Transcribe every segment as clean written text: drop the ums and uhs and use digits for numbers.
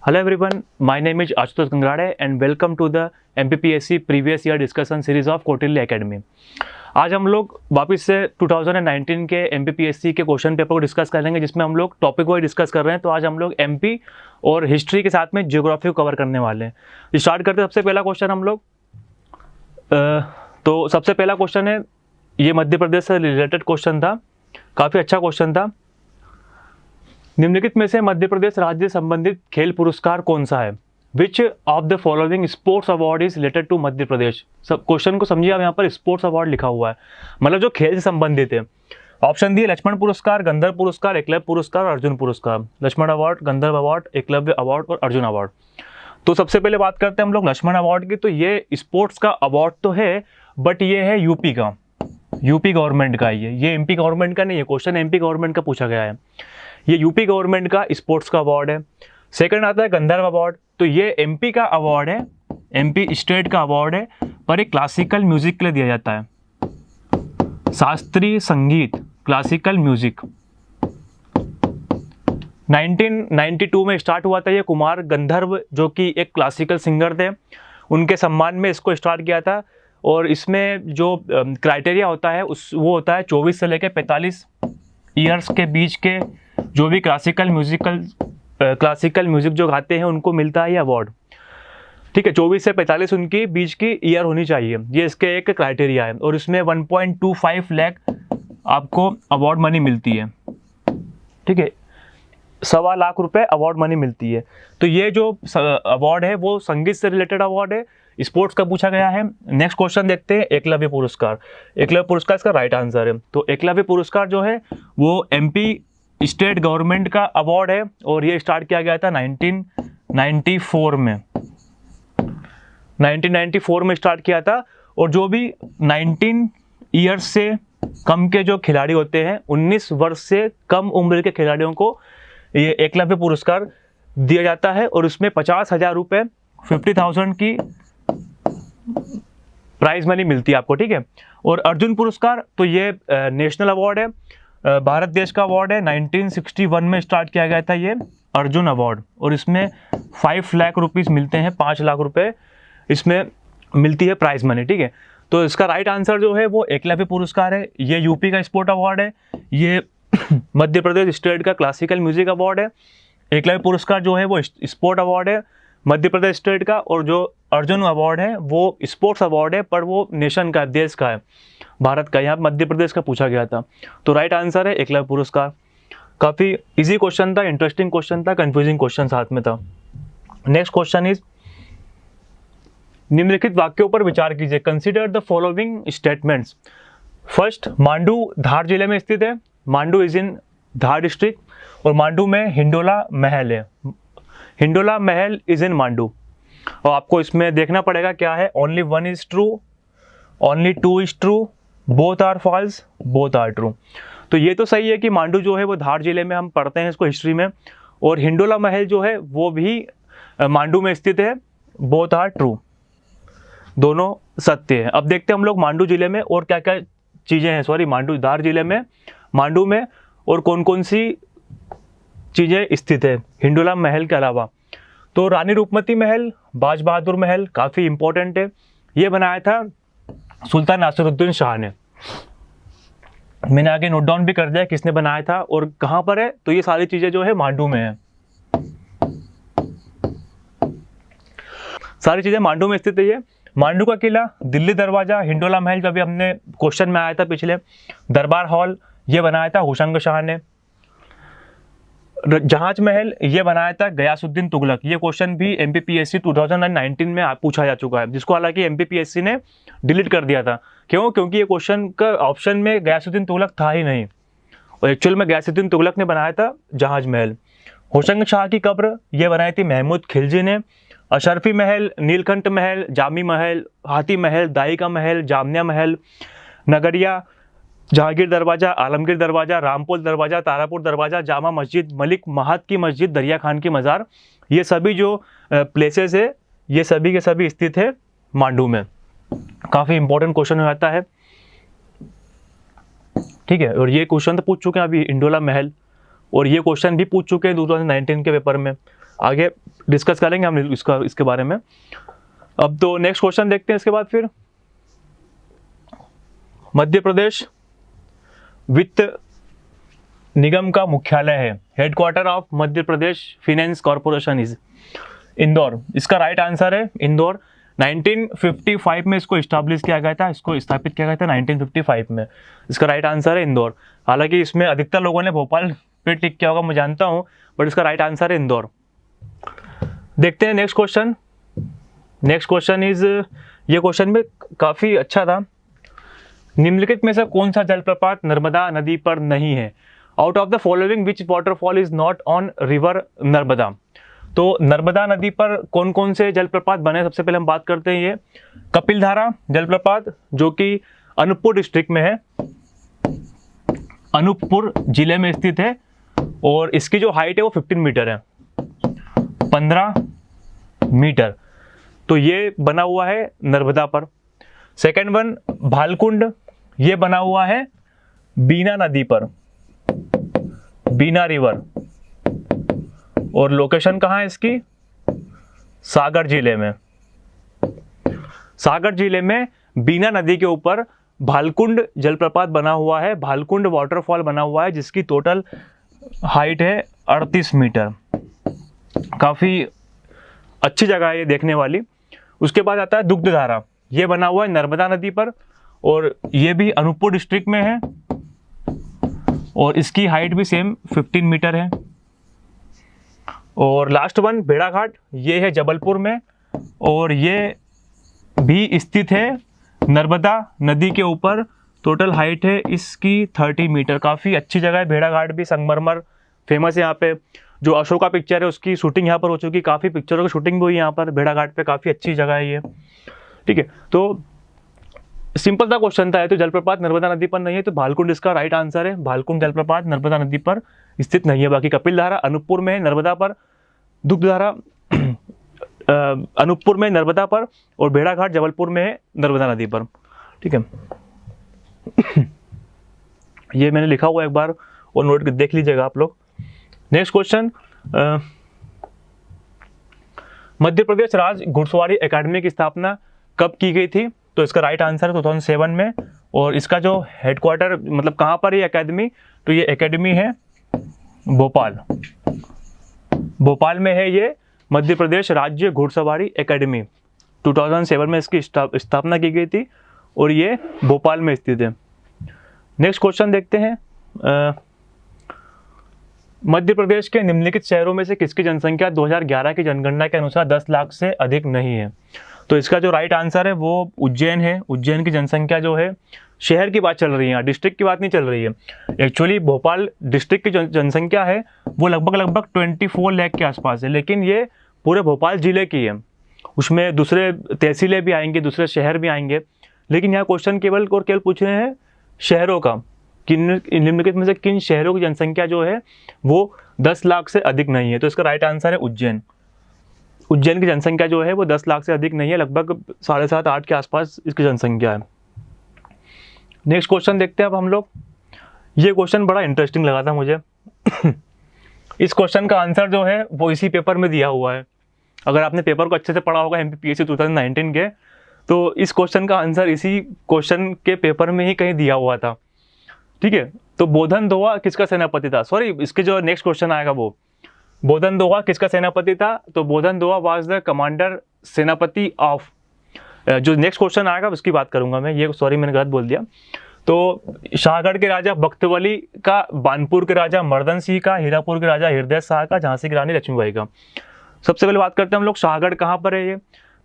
Hello everyone, my name is Ashutosh Gangrade and welcome to the MPPSC previous year discussion series of Kautilya Academy। आज हम लोग वापस से 2019 के MPPSC के क्वेश्चन पेपर को डिस्कस करेंगे, जिसमें हम लोग टॉपिक वाइज डिस्कस कर रहे हैं। तो आज हम लोग MP और हिस्ट्री के साथ में जियोग्राफी को कवर करने वाले हैं। स्टार्ट करते हैं। सबसे पहला क्वेश्चन हम लोग तो सबसे पहला क्वेश्चन है, ये मध्य प्रदेश से रिलेटेड क्वेश्चन था, काफ़ी अच्छा क्वेश्चन था। निम्नलिखित में से मध्य प्रदेश राज्य संबंधित खेल पुरस्कार कौन सा है? Which of the following sports award is related to Madhya Pradesh. सब क्वेश्चन को समझिए, आप यहाँ पर स्पोर्ट्स अवार्ड लिखा हुआ है, मतलब जो खेल से संबंधित है। ऑप्शन दिए लक्ष्मण पुरस्कार, गंधर्व पुरस्कार, एकलव्य पुरस्कार, अर्जुन पुरस्कार। लक्ष्मण अवार्ड, गंधर्व अवार्ड, एकलव्य अवार्ड और अर्जुन अवार्ड। तो सबसे पहले बात करते हैं हम लोग लक्ष्मण अवार्ड की। तो ये स्पोर्ट्स का अवार्ड तो है, बट ये है यूपी का, यूपी गवर्नमेंट का। ये एमपी गवर्नमेंट का नहीं है। क्वेश्चन एमपी गवर्नमेंट का पूछा गया है। ये यूपी गवर्नमेंट का स्पोर्ट्स का अवार्ड है। सेकंड आता है गंधर्व अवार्ड। तो ये एमपी का अवार्ड है, एमपी स्टेट का अवार्ड है, पर एक क्लासिकल म्यूजिक के लिए दिया जाता है। शास्त्रीय संगीत, क्लासिकल म्यूजिक। 1992 में स्टार्ट हुआ था ये। कुमार गंधर्व जो कि एक क्लासिकल सिंगर थे, उनके सम्मान में इसको स्टार्ट किया था। और इसमें जो क्राइटेरिया होता है वो होता है 24 से लेकर 45 ईयर्स के बीच के जो भी क्लासिकल म्यूजिक जो गाते हैं उनको मिलता है ये अवार्ड। ठीक है, 24 से 45 उनकी बीच की ईयर होनी चाहिए, ये इसके एक क्राइटेरिया है। और इसमें 1.25 लाख आपको अवार्ड मनी मिलती है। ठीक है, 1.25 लाख रुपए अवार्ड मनी मिलती है। तो ये जो अवार्ड है वो संगीत से रिलेटेड अवार्ड है, स्पोर्ट्स का पूछा गया है। नेक्स्ट क्वेश्चन देखते हैं, एकलव्य पुरस्कार। एकलव्य पुरस्कार इसका राइट आंसर है। तो एकलव्य पुरस्कार जो है वो एमपी स्टेट गवर्नमेंट का अवार्ड है और ये स्टार्ट किया गया था 1994 में। 1994 में स्टार्ट किया था। और जो भी 19 ईयर्स से कम के जो खिलाड़ी होते हैं, 19 वर्ष से कम उम्र के खिलाड़ियों को ये एकलव्य पुरस्कार दिया जाता है। और उसमें 50,000 रुपये 50,000 की प्राइज मनी मिलती है आपको। ठीक है, और अर्जुन पुरस्कार तो ये नेशनल अवार्ड है, भारत देश का अवार्ड है। 1961 में स्टार्ट किया गया था ये अर्जुन अवार्ड। और इसमें 5 लाख रुपीज़ मिलते हैं, 5 लाख रुपए इसमें मिलती है प्राइज मनी। ठीक है, तो इसका राइट आंसर जो है वो एकलव्य पुरस्कार है। ये यूपी का स्पोर्ट अवार्ड है, ये मध्य प्रदेश स्टेट का क्लासिकल म्यूजिक अवार्ड है। एकलव्य पुरस्कार जो है वो स्पोर्ट अवार्ड है मध्य प्रदेश स्टेट का। और जो अर्जुन अवार्ड है वो स्पोर्ट्स अवार्ड है, पर वो नेशन का, देश का है, भारत का। यहाँ मध्य प्रदेश का पूछा गया था। तो राइट आंसर है एकलव्य पुरस्कार। काफ़ी इजी क्वेश्चन था, इंटरेस्टिंग क्वेश्चन था, कंफ्यूजिंग क्वेश्चन साथ में था। नेक्स्ट क्वेश्चन इज, निम्नलिखित वाक्यों पर विचार कीजिए। Consider the following statements. First, Mandu Dhar जिले में स्थित है। Mandu is in Dhar district. और मांडू में हिंडोला महल है। हिंडोला महल इज इन मांडू। और आपको इसमें देखना पड़ेगा क्या है, only 1 is true, only 2 is true, both are false, both are true. तो ये तो सही है कि मांडू जो है वो धार जिले में हम पढ़ते हैं इसको हिस्ट्री में। और हिंडोला महल जो है वो भी मांडू में स्थित है, बोथ आर ट्रू, दोनों सत्य है। अब देखते हैं हम लोग मांडू जिले में और क्या क्या चीज़ें हैं, सॉरी मांडू धार जिले में, मांडू में और कौन कौन सी चीज़ें स्थित है हिंडोला महल के अलावा। तो रानी रूपमती महल, बाज बहादुर महल काफ़ी इंपॉर्टेंट है। ये बनाया था सुल्तान नासिरुद्दीन शाह ने। मैंने आगे नोट डाउन भी कर दिया किसने बनाया था और कहाँ पर है। तो ये सारी चीज़ें जो है मांडू में है, सारी चीज़ें मांडू में स्थित है। ये मांडू का किला, दिल्ली दरवाजा, हिंडोला महल जो अभी हमने क्वेश्चन में आया था पिछले, दरबार हॉल ये बनाया था हुसैन शाह ने। जहाज महल ये बनाया था गयासुद्दीन तुगलक। ये क्वेश्चन भी MPPSC 2019 में पूछा जा चुका है, जिसको हालांकि MPPSC ने डिलीट कर दिया था। क्यों? क्योंकि ये क्वेश्चन का ऑप्शन में गयासुद्दीन तुगलक था ही नहीं, और एक्चुअल में गयासुद्दीन तुगलक ने बनाया था जहाज महल। हुसैन शाह की कब्र ये बनाई थी महमूद खिलजी ने। अशरफी महल, नीलकंठ महल, जामी महल, हाथी महल, दाई का महल, जामनिया महल, नगरिया, जहांगीर दरवाजा, आलमगीर दरवाजा, रामपुर दरवाजा, तारापुर दरवाजा, जामा मस्जिद, मलिक महद की मस्जिद, दरिया खान की मज़ार, ये सभी जो प्लेसेस है ये सभी के सभी स्थित है मांडू में। काफ़ी इंपॉर्टेंट क्वेश्चन हो जाता है। ठीक है, और ये क्वेश्चन तो पूछ चुके हैं अभी हिंडोला महल, और ये क्वेश्चन भी पूछ चुके हैं 2019 के पेपर में। आगे डिस्कस करेंगे हम इसके बारे में। अब तो नेक्स्ट क्वेश्चन देखते हैं इसके बाद फिर। मध्य प्रदेश वित्त निगम का मुख्यालय है, headquarter of Madhya Pradesh finance corporation is Indore. इसका राइट आंसर है इंदौर। 1955 में इसको स्टैब्लिश किया गया था, इसको स्थापित किया गया था 1955 में। इसका राइट आंसर है इंदौर। हालांकि इसमें अधिकतर लोगों ने भोपाल पे टिक किया होगा, मैं जानता हूँ, बट इसका राइट आंसर है इंदौर। देखते हैं next question. Next question is, ये क्वेश्चन में काफ़ी अच्छा था। निम्नलिखित में से कौन सा जलप्रपात नर्मदा नदी पर नहीं है? Out of the following which waterfall is not on river Narmada. तो नर्मदा नदी पर कौन कौन से जलप्रपात बने, सबसे पहले हम बात करते हैं ये कपिलधारा जलप्रपात, जो कि अनूपपुर डिस्ट्रिक्ट में है, अनूपपुर जिले में स्थित है, और इसकी जो हाइट है वो 15 मीटर है, 15 मीटर। तो ये बना हुआ है नर्मदा पर। सेकेंड वन भालकुंड, ये बना हुआ है बीना नदी पर, बीना रिवर, और लोकेशन कहाँ है इसकी? सागर जिले में। सागर जिले में बीना नदी के ऊपर भालकुंड जलप्रपात बना हुआ है, भालकुंड वाटरफॉल बना हुआ है, जिसकी टोटल हाइट है 38 मीटर। काफ़ी अच्छी जगह है ये देखने वाली। उसके बाद आता है दुग्धधारा, ये बना हुआ है नर्मदा नदी पर, और ये भी अनूपपुर डिस्ट्रिक्ट में है, और इसकी हाइट भी सेम 15 मीटर है। और लास्ट वन भेड़ाघाट, ये है जबलपुर में, और ये भी स्थित है नर्मदा नदी के ऊपर। टोटल हाइट है इसकी 30 मीटर। काफ़ी अच्छी जगह है भेड़ाघाट भी, संगमरमर फेमस है यहाँ पे। जो अशोका पिक्चर है उसकी शूटिंग यहाँ पर हो चुकी, काफ़ी पिक्चरों की शूटिंग भी हुई यहाँ पर भेड़ाघाट पे। काफ़ी अच्छी जगह है ये, ठीक है। तो सिंपल सा क्वेश्चन था, तो जलप्रपात नर्मदा नदी पर नहीं है, तो भालकुंड इसका राइट आंसर है। भालकुंड जलप्रपात नर्मदा नदी पर स्थित नहीं है। बाकी कपिलधारा अनूपपुर में है नर्मदा पर, दुग्धधारा अनूपपुर में नर्मदा पर, और भेड़ाघाट जबलपुर में है नर्मदा नदी पर, ठीक है। ये मैंने लिखा हुआ एक बार और नोट देख लीजिएगा आप लोग। नेक्स्ट क्वेश्चन, मध्य प्रदेश राज्य घुड़सवारी एकेडमी की स्थापना कब की गई थी? तो इसका राइट आंसर है 2007 में। और इसका जो हेडक्वार्टर, मतलब कहाँ पर ये एकेडमी, तो ये एकेडमी है भोपाल, भोपाल में है ये मध्य प्रदेश राज्य घुड़सवारी एकेडमी। 2007 में इसकी स्थापना की गई थी, और ये भोपाल में स्थित है। नेक्स्ट क्वेश्चन देखते हैं। मध्य प्रदेश के निम्नलिखित शहरों में से किसकी जनसंख्या 2011 की जनगणना के अनुसार 10 लाख से अधिक नहीं है? तो इसका जो राइट आंसर है वो उज्जैन है। उज्जैन की जनसंख्या जो है, शहर की बात चल रही है, डिस्ट्रिक्ट की बात नहीं चल रही है। एक्चुअली भोपाल डिस्ट्रिक्ट की जनसंख्या है वो लगभग 24 लाख के आसपास है, लेकिन ये पूरे भोपाल जिले की है। उसमें दूसरे तहसीलें भी आएंगे, दूसरे शहर भी आएंगे, लेकिन यहाँ क्वेश्चन केवल पूछ रहे हैं शहरों का, किन निम्नलिखित में से किन शहरों की जनसंख्या जो है वो 10 लाख से अधिक नहीं है? तो इसका राइट आंसर है उज्जैन। उज्जैन की जनसंख्या जो है वो 10 लाख से अधिक नहीं है, लगभग 7.5-8 के आसपास इसकी जनसंख्या है। नेक्स्ट क्वेश्चन देखते हैं अब हम लोग। ये क्वेश्चन बड़ा इंटरेस्टिंग लगा था मुझे। इस क्वेश्चन का आंसर जो है वो इसी पेपर में दिया हुआ है। अगर आपने पेपर को अच्छे से पढ़ा होगा MPPSC 2019 के, तो इस क्वेश्चन का आंसर इसी क्वेश्चन के पेपर में ही कहीं दिया हुआ था, ठीक है। तो बोधन दोहा किसका सेनापति था? सॉरी, इसके जो नेक्स्ट क्वेश्चन आएगा वो बोधन दोहा किसका सेनापति था? तो बोधन दोहा वाज द कमांडर सेनापति ऑफ, जो नेक्स्ट क्वेश्चन आएगा उसकी बात करूंगा मैं, ये सॉरी मैंने गलत बोल दिया। तो शाहगढ़ के राजा बख्तवली का, बानपुर के राजा मर्दन सिंह का, हीरापुर के राजा हृदय शाह का, झांसी की रानी लक्ष्मीबाई का। सबसे पहले बात करते हैं हम लोग शाहगढ़ कहाँ पर है ये,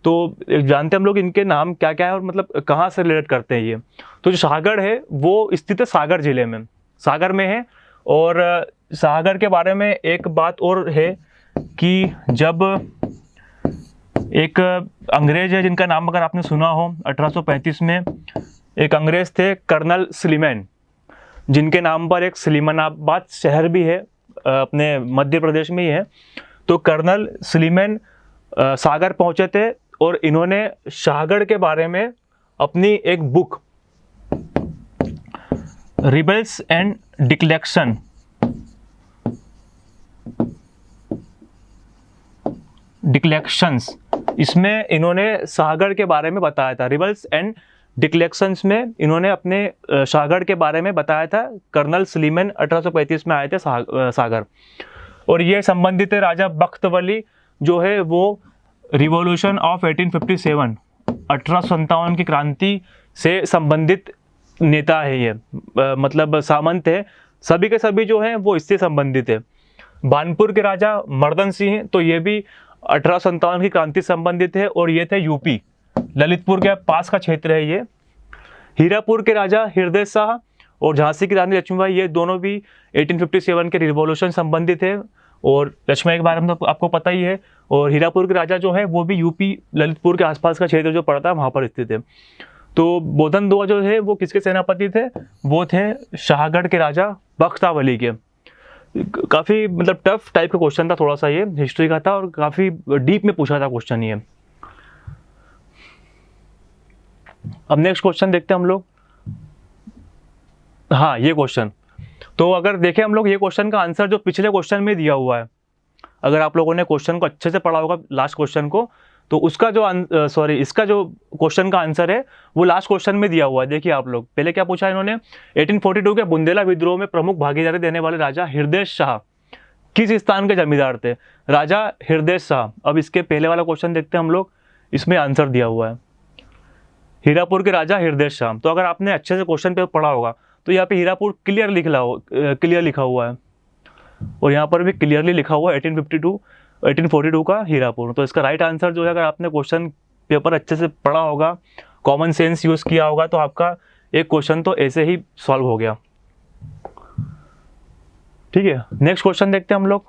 तो जानते हैं हम लोग इनके नाम क्या क्या है और मतलब कहाँ से रिलेट करते हैं ये। तो जो शाहगढ़ है वो स्थित है सागर जिले में, सागर में है। और सागर के बारे में एक बात और है कि जब एक अंग्रेज है जिनका नाम अगर आपने सुना हो, 1835 में एक अंग्रेज थे कर्नल स्लीमैन, जिनके नाम पर एक स्लीमानाबाद शहर भी है, अपने मध्य प्रदेश में ही है। तो कर्नल स्लीमैन सागर पहुंचे थे और इन्होंने शाहगढ़ के बारे में अपनी एक बुक रिबेल्स एंड डिक्लेक्शन डिक्लेक्शंस, इसमें इन्होंने शाहगढ़ के बारे में बताया था। रिबल्स एंड डिक्लेक्शंस में इन्होंने अपने शाहगढ़ के बारे में बताया था। कर्नल सलीमन 1835 में आए थे सागर, और ये संबंधित है राजा बख्त वली जो है वो रिवॉल्यूशन ऑफ 1857 1857 की क्रांति से संबंधित नेता है। ये मतलब सामंत है, सभी के सभी जो हैं वो इससे संबंधित है। बानपुर के राजा मर्दन सिंह, तो ये भी 1857 की क्रांति संबंधित है, और ये थे यूपी, ललितपुर के पास का क्षेत्र है ये। हीरापुर के राजा हृदय शाह और झांसी की रानी लक्ष्मीबाई, ये दोनों भी 1857 के रिवॉल्यूशन संबंधित है, और लक्ष्मीबाई के बारे में तो आपको पता ही है। और हीरापुर के राजा जो है वो भी यूपी ललितपुर के आसपास का क्षेत्र जो पड़ता है वहाँ पर स्थित है। तो बोधन दुआ जो है वो किसके सेनापति थे? वो थे शाहगढ़ के राजा बख्तावली के। काफ़ी मतलब टफ टाइप का क्वेश्चन था, थोड़ा सा ये हिस्ट्री का था, और काफ़ी डीप में पूछा था क्वेश्चन ये। अब नेक्स्ट क्वेश्चन देखते हैं हम लोग। हाँ, ये क्वेश्चन, तो अगर देखें हम लोग ये क्वेश्चन का आंसर जो पिछले क्वेश्चन में दिया हुआ है, अगर आप लोगों ने क्वेश्चन को अच्छे से पढ़ा होगा लास्ट क्वेश्चन को, तो उसका जो इसका जो क्वेश्चन का आंसर है वो लास्ट क्वेश्चन में दिया हुआ है। देखिए आप लोग, पहले क्या पूछा इन्होंने, 1842 के बुंदेला विद्रोह में प्रमुख भागीदारी देने वाले राजा हृदय शाह किस स्थान के जमींदार थे? राजा हृदय शाह। अब इसके पहले वाला क्वेश्चन देखते हैं हम लोग, इसमें आंसर दिया हुआ है हीरापुर के राजा हृदय शाह। तो अगर आपने अच्छे से क्वेश्चन पेपर पढ़ा होगा तो यहाँ पे हीरापुर क्लियर लिखा हुआ है, और यहाँ पर भी क्लियरली लिखा हुआ है 1842 का हीरापुर। तो इसका राइट आंसर जो है, अगर आपने क्वेश्चन पेपर अच्छे से पढ़ा होगा, कॉमन सेंस यूज़ किया होगा, तो आपका एक क्वेश्चन तो ऐसे ही सॉल्व हो गया। ठीक है, नेक्स्ट क्वेश्चन देखते हैं हम लोग।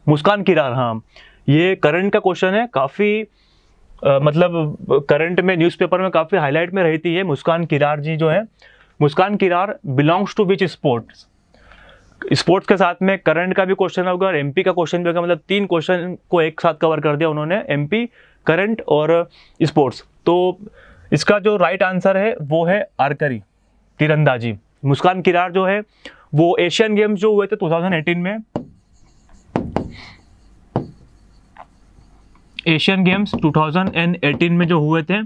मुस्कान किरार, हाँ ये करंट का क्वेश्चन है, काफ़ी मतलब करंट में न्यूज़पेपर में काफ़ी हाईलाइट में रहती है। मुस्कान किरार जी जो है, Muskan Kirar belongs to which sports? Sports के साथ में करंट का भी क्वेश्चन होगा और एमपी का क्वेश्चन भी होगा, मतलब 3 क्वेश्चन को एक साथ कवर कर दिया उन्होंने, एमपी, करंट और स्पोर्ट्स। तो इसका जो राइट आंसर है वो है आर्करी, तीरंदाजी। मुस्कान किरार जो है वो एशियन गेम्स जो हुए थे 2018 में, एशियन गेम्स 2018 में जो हुए थे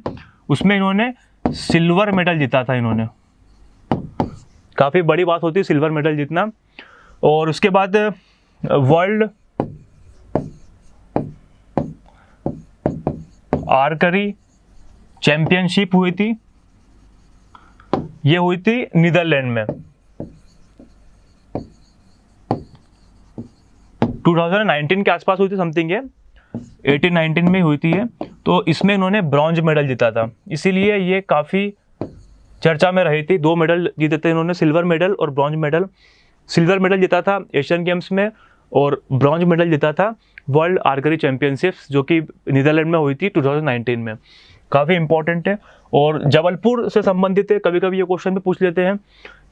उसमें इन्होंने सिल्वर मेडल जीता था। इन्होंने, काफ़ी बड़ी बात होती है सिल्वर मेडल जीतना। और उसके बाद वर्ल्ड आर्करी चैंपियनशिप हुई थी, ये हुई थी नीदरलैंड में 2019 के आसपास हुई थी, समथिंग है 18-19 में हुई थी ये। तो इसमें इन्होंने ब्रॉन्ज मेडल जीता था, इसीलिए ये काफ़ी चर्चा में रही थी। 2 मेडल जीते थे इन्होंने, सिल्वर मेडल और ब्रॉन्ज मेडल। सिल्वर मेडल जीता था एशियन गेम्स में, और ब्रॉन्ज मेडल जीता था वर्ल्ड आर्करी चैंपियनशिप्स जो कि नीदरलैंड में हुई थी 2019 में। काफ़ी इंपॉर्टेंट है और जबलपुर से संबंधित है। कभी कभी ये क्वेश्चन भी पूछ लेते हैं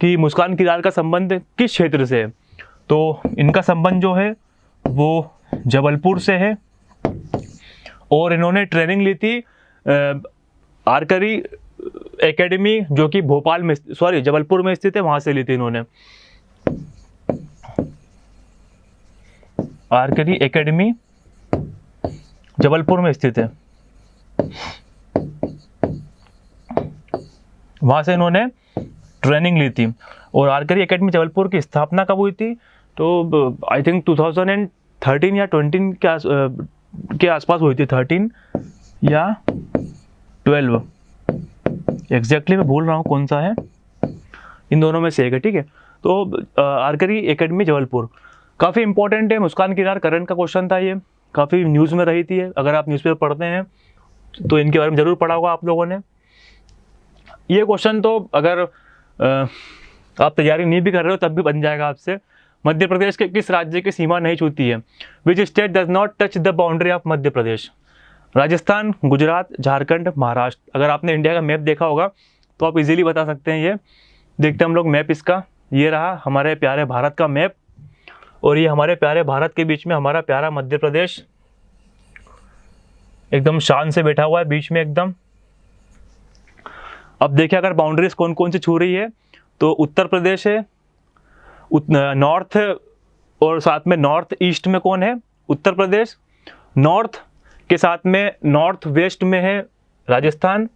कि मुस्कान किरार का संबंध किस क्षेत्र से है, तो इनका संबंध जो है वो जबलपुर से है, और इन्होंने ट्रेनिंग ली थी आर्करी एकेडमी जो कि जबलपुर में स्थित है, वहाँ से ली थी इन्होंने। आर्करी एकेडमी जबलपुर में स्थित है, वहाँ से इन्होंने ट्रेनिंग ली थी। और आर्करी एकेडमी जबलपुर की स्थापना कब हुई थी? तो आई थिंक 2013 या 20 के आसपास हुई थी, 13 या 12 एग्जैक्टली मैं भूल रहा हूँ कौन सा है, इन दोनों में से एक है। ठीक है, तो आर्करी एकेडमी जबलपुर काफ़ी इंपॉर्टेंट है। मुस्कान किरार करंट का क्वेश्चन था, ये काफ़ी न्यूज़ में रही थी। अगर आप न्यूज़पेपर पढ़ते हैं तो इनके बारे में ज़रूर पढ़ा होगा आप लोगों ने। ये क्वेश्चन तो अगर आप तैयारी नहीं भी कर रहे हो तब भी बन जाएगा आपसे। मध्य प्रदेश के किस राज्य की सीमा नहीं छूती है? Which state does not touch the boundary of Madhya Pradesh? Rajasthan, Gujarat, Jharkhand, Maharashtra. अगर आपने इंडिया का मैप देखा होगा तो आप इजीली बता सकते हैं। ये देखते हैं हम लोग मैप इसका, ये रहा हमारे प्यारे भारत का मैप, और ये हमारे प्यारे भारत के बीच में हमारा प्यारा मध्य प्रदेश एकदम शान से बैठा हुआ है बीच में एकदम। अब देखिए अगर बाउंड्रीज कौन कौन सी छू रही है, तो उत्तर प्रदेश है, नॉर्थ और साथ में नॉर्थ ईस्ट में कौन है? उत्तर प्रदेश। नॉर्थ के साथ में नॉर्थ वेस्ट में है राजस्थान,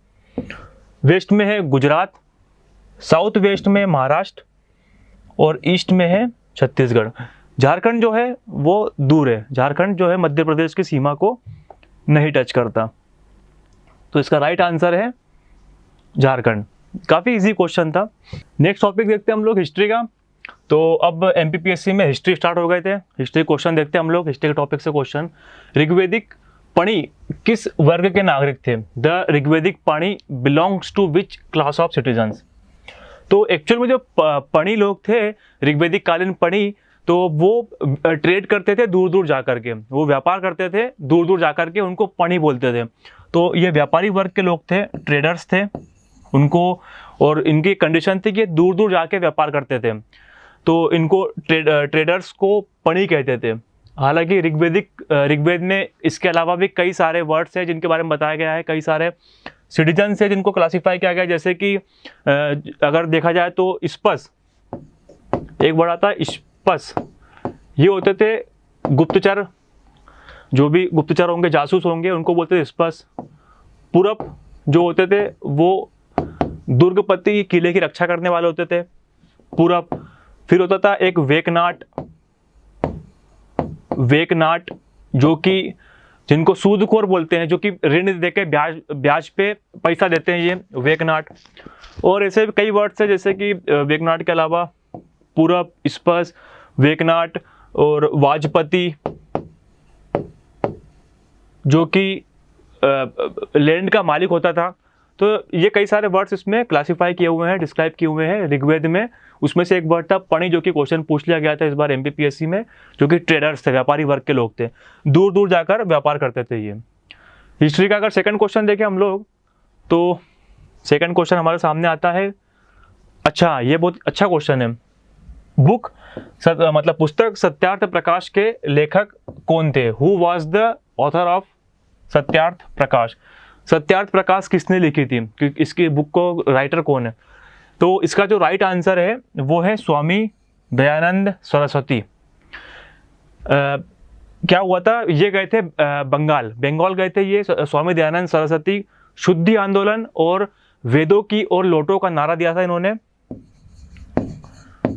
वेस्ट में है गुजरात, साउथ वेस्ट में महाराष्ट्र और ईस्ट में है छत्तीसगढ़। झारखंड जो है वो दूर है, झारखंड जो है मध्य प्रदेश की सीमा को नहीं टच करता। तो इसका राइट आंसर है झारखंड। काफ़ी इजी क्वेश्चन था। नेक्स्ट टॉपिक देखते हैं हम लोग हिस्ट्री का। तो अब एमपीपीएससी में हिस्ट्री स्टार्ट हो गए थे, हिस्ट्री क्वेश्चन देखते हैं हम लोग। हिस्ट्री के टॉपिक से क्वेश्चन, ऋग्वेदिक पणी किस वर्ग के नागरिक थे? The Rigvedic Pani belongs to which class of citizens? तो एक्चुअल में जो पणी लोग थे, ऋग्वेदिक कालीन पणी, तो वो ट्रेड करते थे दूर दूर जा कर के, वो व्यापार करते थे दूर दूर जा कर के, उनको पणी बोलते थे। तो ये व्यापारी वर्ग के लोग थे, ट्रेडर्स थे उनको, और इनकी कंडीशन थी कि दूर दूर जाके व्यापार करते थे, तो इनको ट्रेडर्स को पणी कहते थे। हालांकि ऋग्वेद में इसके अलावा भी कई सारे वर्ड्स हैं जिनके बारे में बताया गया है, कई सारे सिटीजन्स हैं जिनको क्लासिफाई किया गया, जैसे कि अगर देखा जाए तो स्पस, एक वर्ड आता है स्पस, ये होते थे गुप्तचर, जो भी गुप्तचर होंगे, जासूस होंगे, उनको बोलते थे स्पस। पूरब जो होते थे वो दुर्गपति, किले की रक्षा करने वाले होते थे, पूरब। फिर होता था एक वेकनाट, जो कि जिनको सूदखोर बोलते हैं, जो कि ऋण देके ब्याज पे पैसा देते हैं, ये वेकनाट। और ऐसे कई वर्ड्स हैं जैसे कि वेकनाट के अलावा पूरब, स्पस, वेकनाट और वाजपति, जो कि लैंड का मालिक होता था। तो ये कई सारे वर्ड्स इसमें क्लासिफाई किए हुए हैं, डिस्क्राइब किए हुए हैं ऋग्वेद में। उसमें से एक वर्ड था पणी, जो कि क्वेश्चन पूछ लिया गया था इस बार एमपीपीएससी में, जो कि ट्रेडर्स थे, व्यापारी वर्ग के लोग थे, दूर दूर जाकर व्यापार करते थे ये। हिस्ट्री का अगर सेकंड क्वेश्चन देखें हम लोग, तो सेकंड क्वेश्चन हमारे सामने आता है। अच्छा, ये बहुत अच्छा क्वेश्चन है। बुक मतलब पुस्तक सत्यार्थ प्रकाश के लेखक कौन थे? Who was the author of Satyarth Prakash? Satyarth Prakash किसने लिखी थी, कि इसकी बुक को राइटर कौन है? तो इसका जो राइट आंसर है वो है स्वामी दयानंद सरस्वती। क्या हुआ था, ये गए थे बंगाल गए थे ये स्वामी दयानंद सरस्वती। शुद्धि आंदोलन और वेदों की और लोटों का नारा दिया था इन्होंने।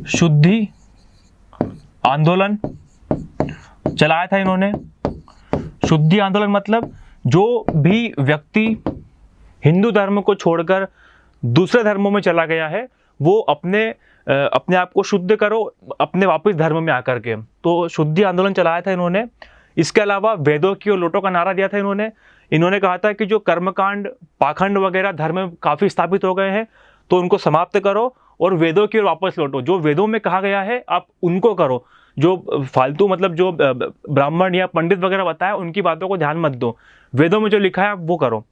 शुद्धि आंदोलन चलाया था इन्होंने। शुद्धि आंदोलन मतलब जो भी व्यक्ति हिंदू धर्म को छोड़कर दूसरे धर्मों में चला गया है, वो अपने आप को शुद्ध करो अपने वापस धर्म में आकर के। तो शुद्धि आंदोलन चलाया था इन्होंने। इसके अलावा वेदों की और लोटों का नारा दिया था इन्होंने कहा था कि जो कर्मकांड, पाखंड वगैरह धर्म में काफ़ी स्थापित हो गए हैं, तो उनको समाप्त करो और वेदों की ओर वापस लौटो। जो वेदों में कहा गया है आप उनको करो, जो फालतू मतलब जो ब्राह्मण या पंडित वगैरह बताया उनकी बातों को ध्यान मत दो, वेदों में जो लिखा है आप वो करो।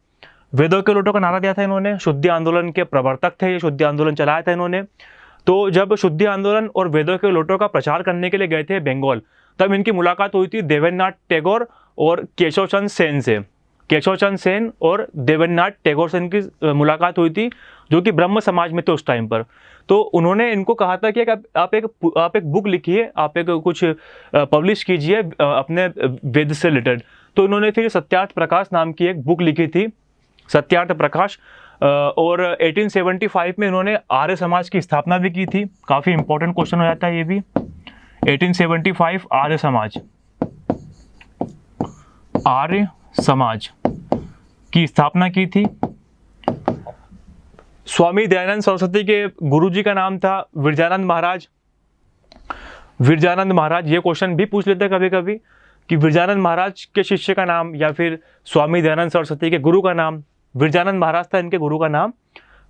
वेदों के लोटों का नारा दिया था इन्होंने। शुद्धि आंदोलन के प्रवर्तक थे ये, शुद्धि आंदोलन चलाया था इन्होंने। तो जब शुद्धि आंदोलन और वेदों के लोटों का प्रचार करने के लिए गए थे बंगाल, तब इनकी मुलाकात हुई थी देवेंद्रनाथ टैगोर और केशव चंद्र सेन से। केशव चंद्र सेन और देवेंद्रनाथ टैगोर से इनकी मुलाकात हुई थी, जो कि ब्रह्म समाज में थे उस टाइम पर। तो उन्होंने इनको कहा था कि आप एक बुक लिखिए, आप एक कुछ पब्लिश कीजिए अपने वेद से रिलेटेड। तो इन्होंने फिर सत्यार्थ प्रकाश नाम की एक बुक लिखी थी, सत्यार्थ प्रकाश। और 1875 में इन्होंने आर्य समाज की स्थापना भी की थी। काफ़ी इंपॉर्टेंट क्वेश्चन हो जाता है ये भी। 1875 आर्य समाज की स्थापना की थी। स्वामी दयानंद सरस्वती के गुरुजी का नाम था विरजानंद महाराज। विरजानंद महाराज, ये क्वेश्चन भी पूछ लेते हैं कभी कभी कि विरजानंद महाराज के शिष्य का नाम या फिर स्वामी दयानंद सरस्वती के गुरु का नाम। विरजानंद महाराज था इनके गुरु का नाम,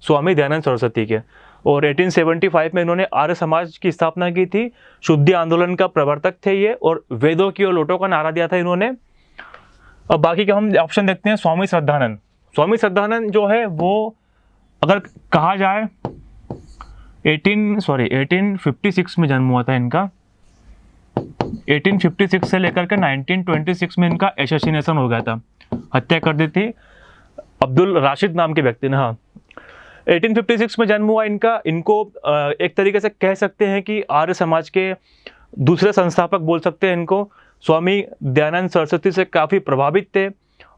स्वामी दयानंद सरस्वती के। और 1875 में इन्होंने आर्य समाज की स्थापना की थी। शुद्धि आंदोलन का प्रवर्तक थे ये, और वेदों की और लोटों का नारा दिया था इन्होंने। अब बाकी का हम ऑप्शन देखते हैं। स्वामी श्रद्धानंद, स्वामी श्रद्धानंद जो है वो अगर कहा जाए 1856 में जन्म हुआ था इनका। 1856 से लेकर के 1926 में इनका एसेसिनेशन हो गया था, हत्या कर दी थी अब्दुल राशिद नाम के व्यक्ति ने। हाँ, 1856 में जन्म हुआ इनको एक तरीके से कह सकते हैं कि आर्य समाज के दूसरे संस्थापक बोल सकते हैं इनको। स्वामी दयानंद सरस्वती से काफ़ी प्रभावित थे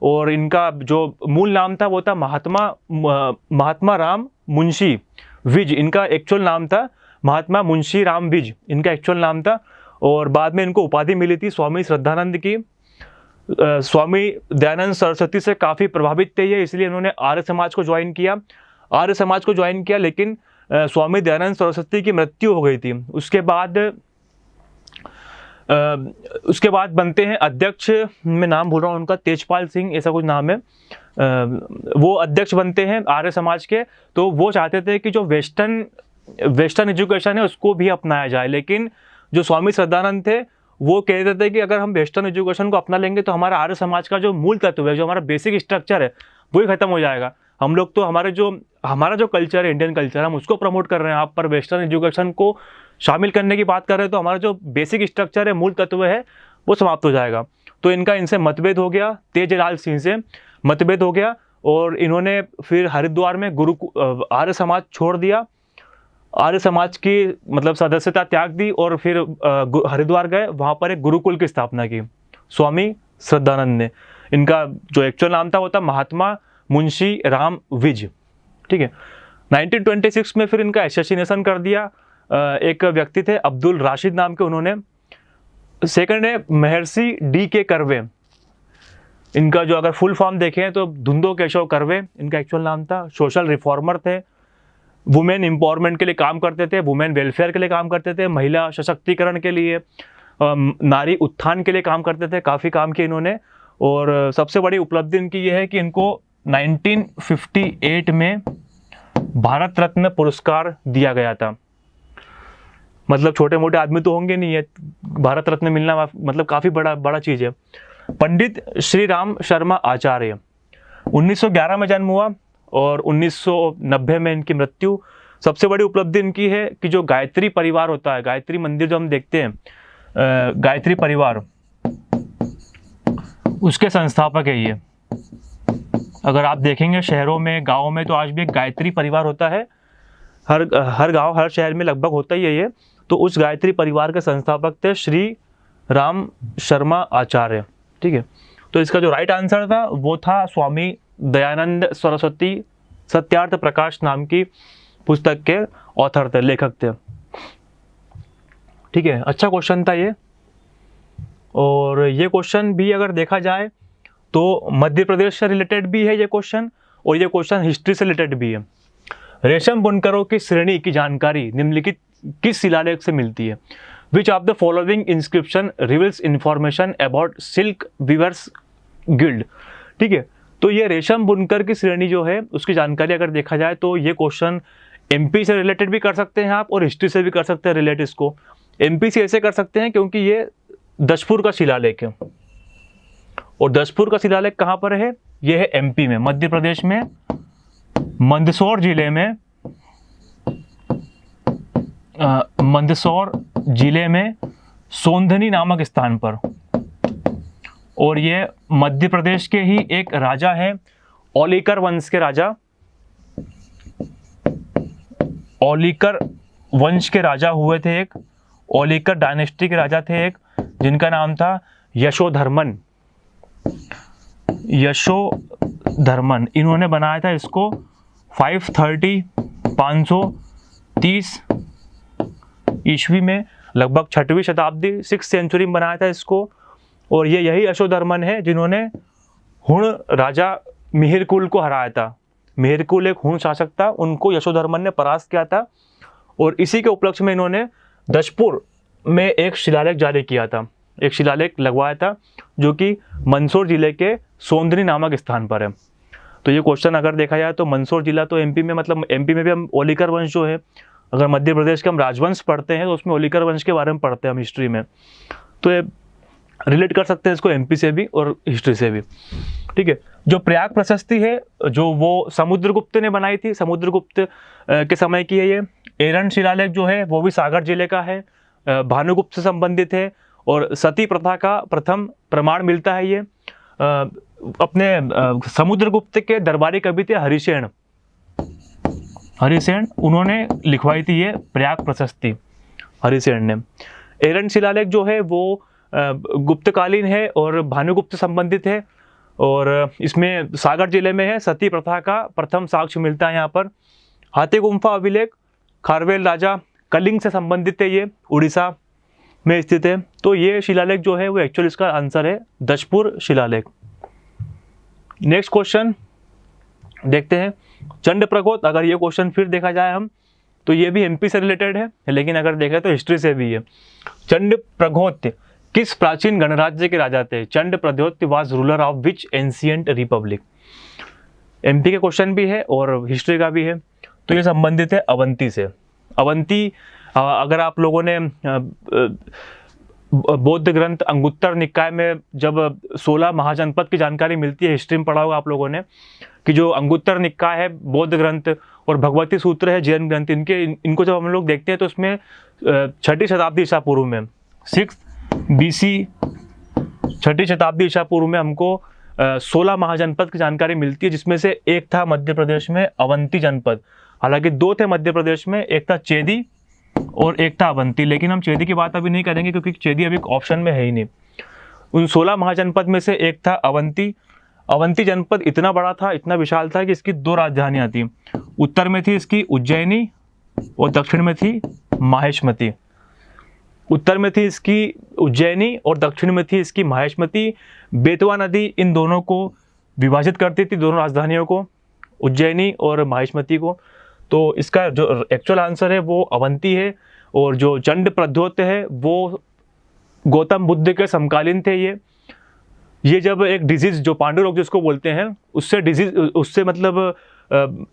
और इनका जो मूल नाम था वो था महात्मा राम मुंशी विज, इनका एक्चुअल नाम था महात्मा मुंशी राम विज, इनका एक्चुअल नाम था। और बाद में इनको उपाधि मिली थी स्वामी श्रद्धानंद की। स्वामी दयानंद सरस्वती से काफ़ी प्रभावित थे ये, इसलिए इन्होंने आर्य समाज को ज्वाइन किया। आर्य समाज को ज्वाइन किया, लेकिन स्वामी दयानंद सरस्वती की मृत्यु हो गई थी। उसके बाद बनते हैं अध्यक्ष, मैं नाम भूल रहा हूँ उनका, तेजपाल सिंह ऐसा कुछ नाम है। वो अध्यक्ष बनते हैं आर्य समाज के। तो वो चाहते थे कि जो वेस्टर्न एजुकेशन है उसको भी अपनाया जाए, लेकिन जो स्वामी श्रद्धानंद थे वो कहते थे कि अगर हम वेस्टर्न एजुकेशन को अपना लेंगे तो हमारा आर्य समाज का जो मूल तत्व है, जो हमारा बेसिक स्ट्रक्चर है, वही खत्म हो जाएगा। हम लोग तो हमारा जो कल्चर है, इंडियन कल्चर, हम उसको प्रमोट कर रहे हैं, आप पर वेस्टर्न एजुकेशन को शामिल करने की बात कर रहे हैं, तो हमारा जो बेसिक स्ट्रक्चर है, मूल तत्व है, वो समाप्त हो जाएगा। तो इनका इनसे मतभेद हो गया, तेजलाल सिंह से मतभेद हो गया, और इन्होंने फिर हरिद्वार में आर्य समाज छोड़ दिया, आर्य समाज की मतलब सदस्यता त्याग दी, और फिर हरिद्वार गए, वहाँ पर एक गुरुकुल की स्थापना की स्वामी श्रद्धानंद ने। इनका जो एक्चुअल नाम था वो था महात्मा मुंशी राम विज, ठीक है। 1926 में फिर इनका एसेसिनेशन कर दिया। एक व्यक्ति थे अब्दुल राशिद नाम के, उन्होंने। सेकंड है महर्षि D.K. कर्वे, इनका जो अगर फुल फॉर्म देखें तो धुंधो केशव कर्वे इनका एक्चुअल नाम था। सोशल रिफॉर्मर थे, वुमेन एम्पावरमेंट के लिए काम करते थे, वुमेन वेलफेयर के लिए काम करते थे, महिला सशक्तिकरण के लिए, नारी उत्थान के लिए काम करते थे, काफ़ी काम किए इन्होंने। और सबसे बड़ी उपलब्धि इनकी ये है कि इनको 1958 में भारत रत्न पुरस्कार दिया गया था। मतलब छोटे मोटे आदमी तो होंगे नहीं, है भारत रत्न मिलना मतलब काफ़ी बड़ा चीज़ है। पंडित श्री राम शर्मा आचार्य 1911 में जन्म हुआ और 1990 में इनकी मृत्यु। सबसे बड़ी उपलब्धि इनकी है कि जो गायत्री परिवार होता है, गायत्री मंदिर जो हम देखते हैं, गायत्री परिवार, उसके संस्थापक है ये। अगर आप देखेंगे शहरों में, गाँव में, तो आज भी एक गायत्री परिवार होता है। हर गांव, हर शहर में लगभग होता ही है ये। तो उस गायत्री परिवार के संस्थापक थे श्री राम शर्मा आचार्य, ठीक है। तो इसका जो राइट आंसर था वो था स्वामी दयानंद सरस्वती, सत्यार्थ प्रकाश नाम की पुस्तक के ऑथर थे, लेखक थे, ठीक है। अच्छा क्वेश्चन था ये। और ये क्वेश्चन भी अगर देखा जाए तो मध्य प्रदेश से रिलेटेड भी है ये क्वेश्चन, और ये क्वेश्चन हिस्ट्री से रिलेटेड भी है। रेशम बुनकरों की श्रेणी की जानकारी निम्नलिखित किस शिलालेख से मिलती है? Which of the following inscription reveals information about silk weavers guild, ठीक है। तो ये रेशम बुनकर की श्रेणी जो है उसकी जानकारी अगर देखा जाए तो ये क्वेश्चन MP से रिलेटेड भी कर सकते हैं आप, और हिस्ट्री से भी कर सकते हैं रिलेट इसको। MP से ऐसे कर सकते हैं क्योंकि ये दशपुर का शिलालेख है, और दशपुर का शिलालेख कहाँ पर है? ये है MP में, मध्य प्रदेश में, मंदसौर जिले में सोंधनी नामक स्थान पर। और ये मध्य प्रदेश के ही एक राजा हैं, ओलिकर वंश के राजा, ओलिकर वंश के राजा हुए थे एक, ओलिकर डायनेस्टी के राजा थे एक, जिनका नाम था यशोधर्मन। इन्होंने बनाया था इसको 530 ईस्वी में, लगभग 6वीं शताब्दी, 6th सेंचुरी में बनाया था इसको। और ये यही यशोधर्मन है जिन्होंने हुण राजा मिहिरकुल को हराया था। मिहिरकुल एक हुण शासक था, उनको यशोधर्मन ने परास्त किया था, और इसी के उपलक्ष्य में इन्होंने दशपुर में एक शिलालेख जारी किया था, एक शिलालेख लगवाया था, जो कि मंदसौर जिले के सोंधनी नामक स्थान पर है। तो ये क्वेश्चन अगर देखा जाए तो मंदसौर जिला तो MP में, मतलब MP में भी हम ओलिकर वंश जो है, अगर मध्य प्रदेश के हम राजवंश पढ़ते हैं तो उसमें ओलिकर वंश के बारे में पढ़ते हैं हम हिस्ट्री में, तो ये रिलेट कर सकते हैं इसको MP से भी और हिस्ट्री से भी, ठीक है। जो प्रयाग प्रशस्ति है, जो वो समुद्रगुप्त ने बनाई थी, समुद्रगुप्त के समय की है ये। एरन शिलालेख जो है वो भी सागर जिले का है, भानुगुप्त से संबंधित है, और सती प्रथा का प्रथम प्रमाण मिलता है ये। अपने समुद्रगुप्त के दरबारी कवि थे हरिसेन, उन्होंने लिखवाई थी ये प्रयाग प्रशस्ति, हरिसेन ने। एरन शिलालेख जो है वो गुप्तकालीन है और भानुगुप्त संबंधित है। और इसमें सागर जिले में है। सती प्रथा का प्रथम साक्ष्य मिलता है यहाँ पर। हाथी गुम्फा अभिलेख खारवेल राजा कलिंग से संबंधित है, ये उड़ीसा में स्थित है। तो ये शिलालेख जो है वो एक्चुअल इसका आंसर है दशपुर शिलालेख। नेक्स्ट क्वेश्चन देखते हैं, चंड प्रगोत। अगर ये क्वेश्चन फिर देखा जाए हम तो ये भी एमपी से रिलेटेड है, लेकिन अगर देखें तो हिस्ट्री से भी है। चंड प्रगोत किस प्राचीन गणराज्य के राजा थे? Chanda Pradyot was ruler of which ancient republic? MP के क्वेश्चन भी है और हिस्ट्री का भी है। तो ये संबंधित है अवंती से। अवंती, अगर आप लोगों ने बौद्ध ग्रंथ अंगुत्तर निकाय में जब 16 महाजनपद की जानकारी मिलती है, हिस्ट्री में पढ़ा होगा आप लोगों ने कि जो अंगुत्तर निकाय है बौद्ध ग्रंथ और भगवती सूत्र है जैन ग्रंथ, इनको जब हम लोग देखते हैं तो उसमें 6ठी शताब्दी ईसा पूर्व में 6 BC 6ठी शताब्दी ईसा पूर्व में हमको 16 महाजनपद की जानकारी मिलती है, जिसमें से एक था मध्य प्रदेश में अवंती जनपद। हालांकि 2 थे मध्य प्रदेश में, एक था चेदी और एक था अवंती, लेकिन हम चेदी की बात अभी नहीं करेंगे क्योंकि चेदी अभी ऑप्शन में है ही नहीं। उन 16 महाजनपद में से एक था अवंती। अवंती जनपद इतना बड़ा था, इतना विशाल था कि इसकी 2 राजधानियां थी। उत्तर में थी इसकी उज्जैनी और दक्षिण में थी माहेश्मती। उत्तर में थी इसकी उज्जैनी और दक्षिण में थी इसकी माहेश्मती। बेतवा नदी इन दोनों को विभाजित करती थी, दोनों राजधानियों को, उज्जैनी और माहेश्मती को। तो इसका जो एक्चुअल आंसर है वो अवंती है। और जो चंड प्रद्योत है वो गौतम बुद्ध के समकालीन थे। ये जब एक डिजीज जो पांडु रोग जिसको बोलते हैं उससे मतलब